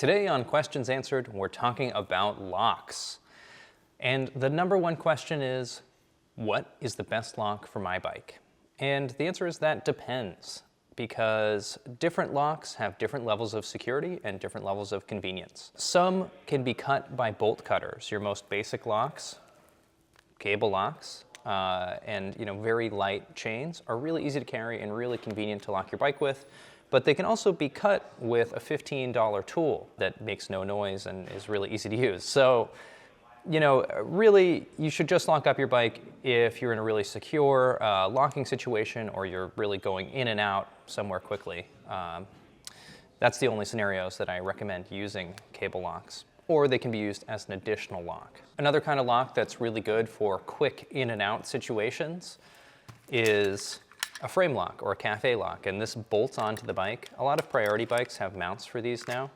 Today on Questions Answered, we're talking about locks. And the number one question is, what is the best lock for my bike? And the answer is that depends, because different locks have different levels of security and different levels of convenience. Some can be cut by bolt cutters, your most basic locks, cable locks, and very light chains are really easy to carry and really convenient to lock your bike with. But they can also be cut with a $15 tool that makes no noise and is really easy to use. So, really, you should just lock up your bike if you're in a really secure locking situation or you're really going in and out somewhere quickly. That's the only scenarios that I recommend using cable locks. Or they can be used as an additional lock. Another kind of lock that's really good for quick in and out situations is a frame lock or a cafe lock, and this bolts onto the bike. A lot of priority bikes have mounts for these now,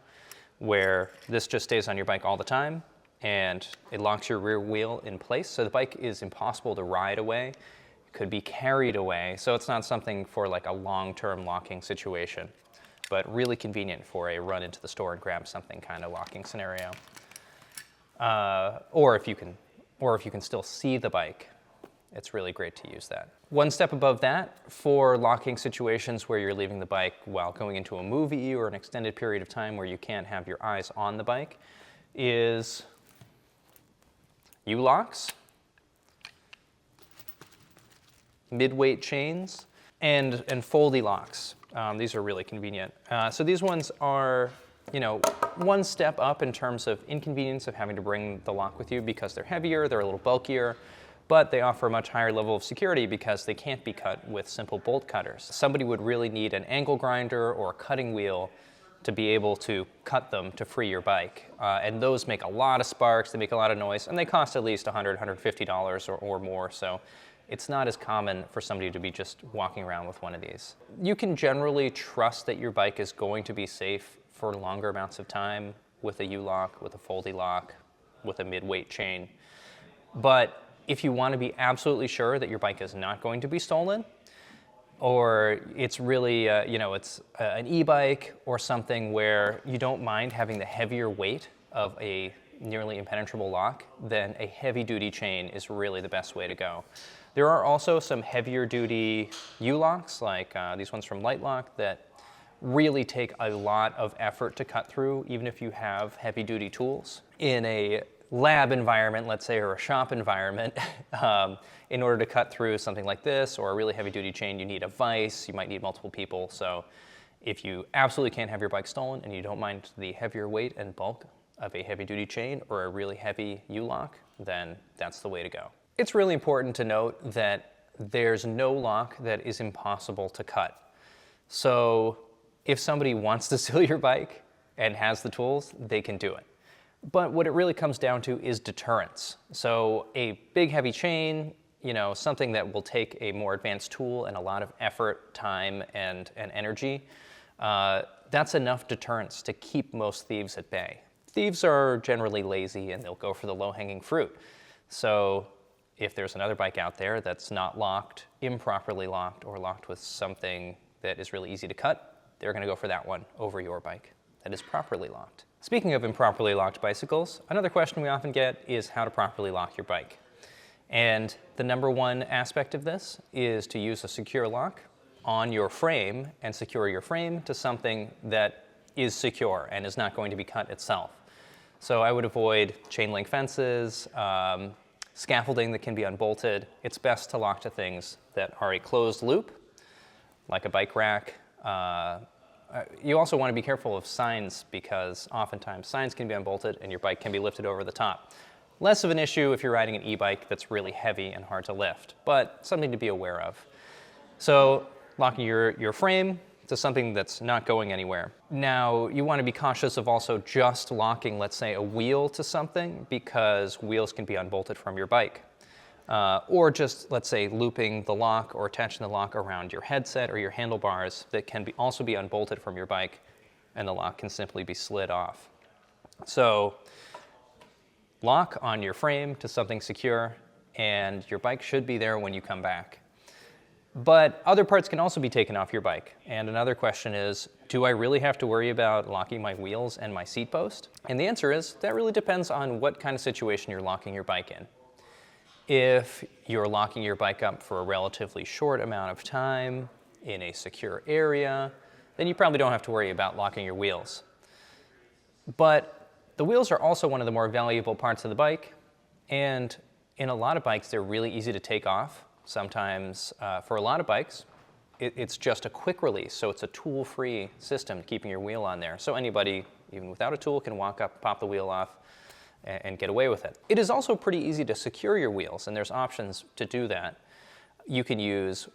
where this just stays on your bike all the time, and it locks your rear wheel in place, so the bike is impossible to ride away. It could be carried away, so it's not something for like a long-term locking situation, but really convenient for a run into the store and grab something kind of locking scenario. Or if you can still see the bike, it's really great to use that. One step above that, for locking situations where you're leaving the bike while going into a movie or an extended period of time where you can't have your eyes on the bike, is U-locks, Midweight chains, and foldy locks. These are really convenient. So these ones are, one step up in terms of inconvenience of having to bring the lock with you because they're heavier, they're a little bulkier, but they offer a much higher level of security because they can't be cut with simple bolt cutters. Somebody would really need an angle grinder or a cutting wheel to be able to cut them to free your bike. And those make a lot of sparks, they make a lot of noise, and they cost at least $100, $150 or more, so it's not as common for somebody to be just walking around with one of these. You can generally trust that your bike is going to be safe for longer amounts of time with a U-lock, with a foldy lock, with a mid-weight chain. But if you want to be absolutely sure that your bike is not going to be stolen, or it's really, it's an e-bike or something where you don't mind having the heavier weight of a nearly impenetrable lock, then a heavy-duty chain is really the best way to go. There are also some heavier-duty U-locks, like these ones from Lightlock, that really take a lot of effort to cut through, even if you have heavy-duty tools. In a lab environment, let's say, or a shop environment, in order to cut through something like this or a really heavy-duty chain, you need a vise, you might need multiple people. So if you absolutely can't have your bike stolen and you don't mind the heavier weight and bulk of a heavy-duty chain or a really heavy U-lock, then that's the way to go. It's really important to note that there's no lock that is impossible to cut. So if somebody wants to steal your bike and has the tools, they can do it. But what it really comes down to is deterrence. So a big heavy chain, something that will take a more advanced tool and a lot of effort, time, and energy, that's enough deterrence to keep most thieves at bay. Thieves are generally lazy and they'll go for the low-hanging fruit. So if there's another bike out there that's not locked, improperly locked, or locked with something that is really easy to cut, they're going to go for that one over your bike that is properly locked. Speaking of improperly locked bicycles, another question we often get is how to properly lock your bike. And the number one aspect of this is to use a secure lock on your frame and secure your frame to something that is secure and is not going to be cut itself. So I would avoid chain link fences, scaffolding that can be unbolted. It's best to lock to things that are a closed loop, like a bike rack. You also want to be careful of signs because oftentimes signs can be unbolted and your bike can be lifted over the top. Less of an issue if you're riding an e-bike that's really heavy and hard to lift, but something to be aware of. So locking your frame to something that's not going anywhere. Now, you want to be cautious of also just locking, let's say, a wheel to something because wheels can be unbolted from your bike. Or just, let's say, looping the lock or attaching the lock around your headset or your handlebars that can also be unbolted from your bike, and the lock can simply be slid off. So lock on your frame to something secure, and your bike should be there when you come back. But other parts can also be taken off your bike. And another question is, do I really have to worry about locking my wheels and my seat post? And the answer is, that really depends on what kind of situation you're locking your bike in. If you're locking your bike up for a relatively short amount of time in a secure area, then you probably don't have to worry about locking your wheels. But the wheels are also one of the more valuable parts of the bike, and in a lot of bikes, they're really easy to take off. Sometimes, for a lot of bikes, it's just a quick release, so it's a tool-free system keeping your wheel on there. So anybody, even without a tool, can walk up, pop the wheel off, and get away with it. It is also pretty easy to secure your wheels, and there's options to do that. You can use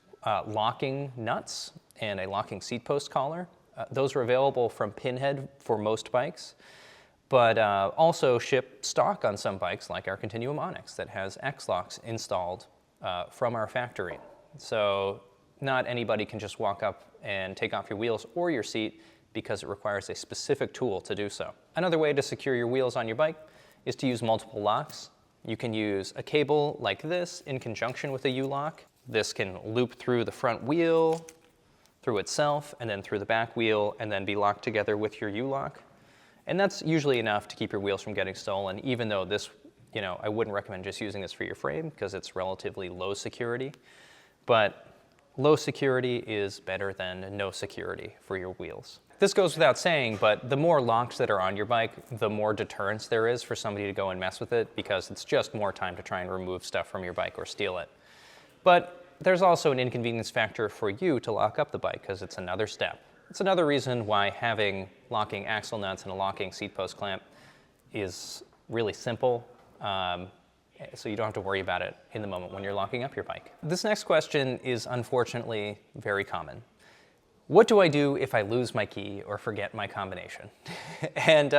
locking nuts and a locking seat post collar. Those are available from Pinhead for most bikes, but also ship stock on some bikes like our Continuum Onyx that has X-locks installed from our factory. So not anybody can just walk up and take off your wheels or your seat because it requires a specific tool to do so. Another way to secure your wheels on your bike is to use multiple locks. You can use a cable like this in conjunction with a U-lock. This can loop through the front wheel, through itself, and then through the back wheel, and then be locked together with your U-lock. And that's usually enough to keep your wheels from getting stolen, even though this, I wouldn't recommend just using this for your frame because it's relatively low security. But low security is better than no security for your wheels. This goes without saying, but the more locks that are on your bike, the more deterrence there is for somebody to go and mess with it because it's just more time to try and remove stuff from your bike or steal it. But there's also an inconvenience factor for you to lock up the bike because it's another step. It's another reason why having locking axle nuts and a locking seat post clamp is really simple, so you don't have to worry about it in the moment when you're locking up your bike. This next question is unfortunately very common. What do I do if I lose my key or forget my combination? And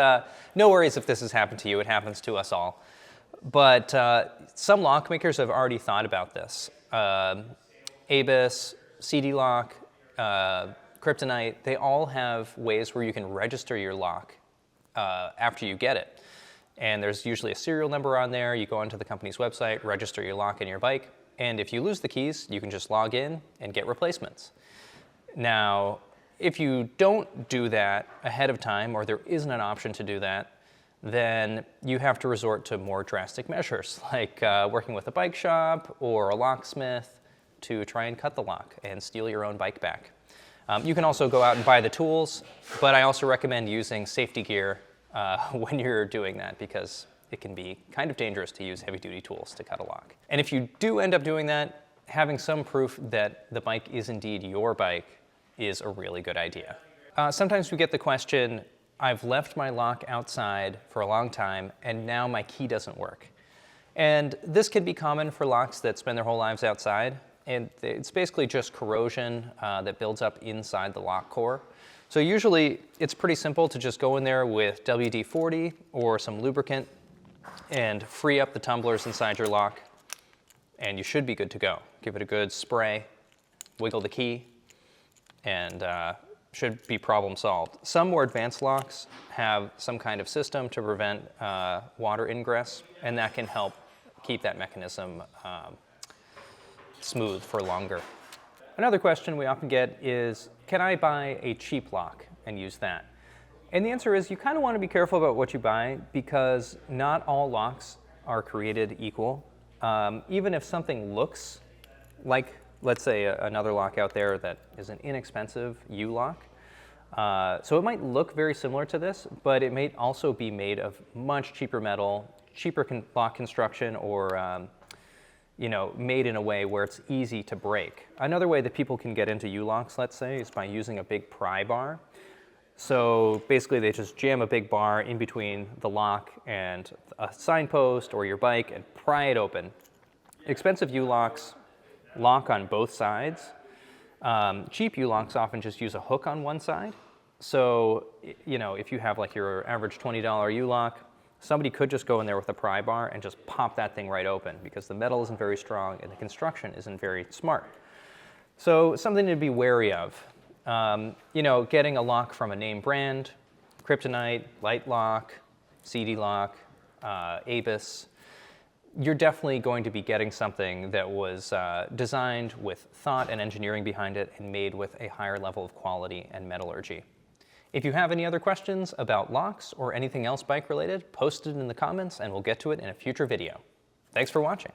no worries if this has happened to you, it happens to us all. But some lock makers have already thought about this. Abus, CD Lock, Kryptonite, they all have ways where you can register your lock after you get it. And there's usually a serial number on there. You go onto the company's website, register your lock in your bike, and if you lose the keys, you can just log in and get replacements. Now, if you don't do that ahead of time, or there isn't an option to do that, then you have to resort to more drastic measures, like working with a bike shop or a locksmith to try and cut the lock and steal your own bike back. You can also go out and buy the tools, but I also recommend using safety gear when you're doing that because it can be kind of dangerous to use heavy-duty tools to cut a lock. And if you do end up doing that, having some proof that the bike is indeed your bike is a really good idea. Sometimes we get the question, I've left my lock outside for a long time and now my key doesn't work. And this can be common for locks that spend their whole lives outside. And it's basically just corrosion that builds up inside the lock core. So usually it's pretty simple to just go in there with WD-40 or some lubricant and free up the tumblers inside your lock, and you should be good to go. Give it a good spray, wiggle the key, and should be problem solved. Some more advanced locks have some kind of system to prevent water ingress, and that can help keep that mechanism smooth for longer. Another question we often get is, can I buy a cheap lock and use that? And the answer is you kind of want to be careful about what you buy because not all locks are created equal. Even if something looks like, let's say, another lock out there that is an inexpensive U-lock, so it might look very similar to this, but it may also be made of much cheaper metal, cheaper lock construction, or made in a way where it's easy to break. Another way that people can get into U-locks, let's say, is by using a big pry bar. So basically they just jam a big bar in between the lock and a signpost or your bike and pry it open. Expensive U-locks lock on both sides. Cheap U-locks often just use a hook on one side. So, if you have like your average $20 U-lock, somebody could just go in there with a pry bar and just pop that thing right open because the metal isn't very strong and the construction isn't very smart. So something to be wary of. Getting a lock from a name brand, Kryptonite, Light Lock, CD Lock, Abus, you're definitely going to be getting something that was designed with thought and engineering behind it and made with a higher level of quality and metallurgy. If you have any other questions about locks or anything else bike related, post it in the comments and we'll get to it in a future video. Thanks for watching.